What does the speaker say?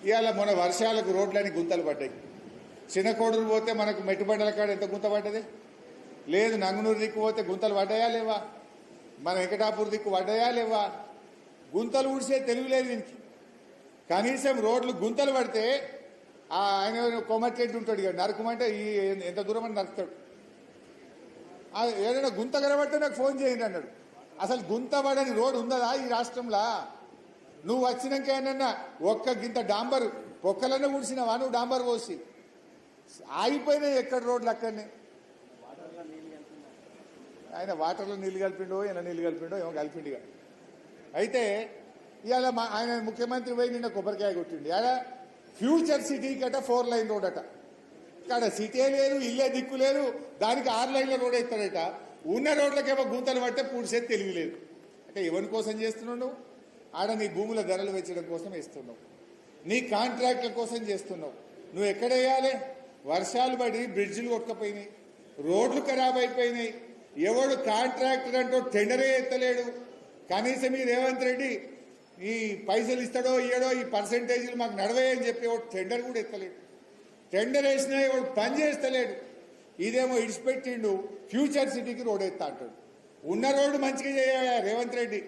ఇవాళ మన వర్షాలకు రోడ్లని గుంతలు పడ్డాయి. చిన్నకోడూరు పోతే మనకు మెట్టుబండల కాడ ఎంత గుంత పడ్డది లేదు. నంగునూరు దిక్కు పోతే గుంతలు పడ్డాయా లేవా? మన వెంకటాపూర్ దిక్కు పడ్డాయా లేవా? గుంతలు ఊడిసే తెలివి లేదు దీనికి. కనీసం రోడ్లు గుంతలు పడితే ఆయన కొమ్మట్టెడ్డి ఉంటాడు ఇక నరకమంటే ఈ ఎంత దూరం అని నరుకుతాడు. ఏదైనా గుంత కనబడితే నాకు ఫోన్ చేయండి అన్నాడు. అసలు గుంత పడని రోడ్డు ఉందా ఈ రాష్ట్రంలో? నువ్వు వచ్చినాక ఏమన్నా ఒక్క గింత డాంబర్ పొక్కలనే ఊడిసినావా నువ్వు? డాంబర్ పోసి ఆగిపోయినాయి ఎక్కడ రోడ్లు అక్కడనే. ఆయన వాటర్లో నీళ్లు కలిపిండో ఇలా నీళ్లు కలిపిండో ఏమో కలిపిండిగా. అయితే ఇవాళ ఆయన ముఖ్యమంత్రి పోయి నిన్న కొబ్బరికాయ కొట్టిండి. అలా ఫ్యూచర్ సిటీకి అట 4 లైన్ రోడ్ అట. ఇక్కడ సిటీ లేదు, ఇల్లే దిక్కు లేదు, దానికి 6 లైన్ల రోడ్ ఇస్తాడట. ఉన్న రోడ్లకేమో గుంతలు పడితే పూడ్చేది తెలివి లేదు. అంటే ఎవరి కోసం చేస్తున్నావు నువ్వు? ఆడ నీ భూముల ధరలు పెంచడం కోసం వేస్తున్నావు, నీ కాంట్రాక్ట్ల కోసం చేస్తున్నావు. నువ్వు ఎక్కడ వేయాలి? వర్షాలు పడి బ్రిడ్జిలు కొట్టుకపోయినాయి, రోడ్లు ఖరాబ్ అయిపోయినాయి. ఎవడు కాంట్రాక్టర్ అంటూ టెండరే ఎత్తలేడు. కనీసం ఈ రేవంత్ రెడ్డి ఈ పైసలు ఇస్తాడో ఇయ్యడో ఈ పర్సెంటేజీలు మాకు నడవేయని చెప్పి ఎవడు టెండర్ కూడా ఎత్తలేడు. టెండర్ వేసినా ఎవడు పని చేస్తలేడు. ఇదేమో ఇడిచిపెట్టిండు ఫ్యూచర్ సిటీకి రోడ్ ఎత్తా అంటాడు. ఉన్న రోడ్డు మంచిగా చేయాలి రేవంత్ రెడ్డి.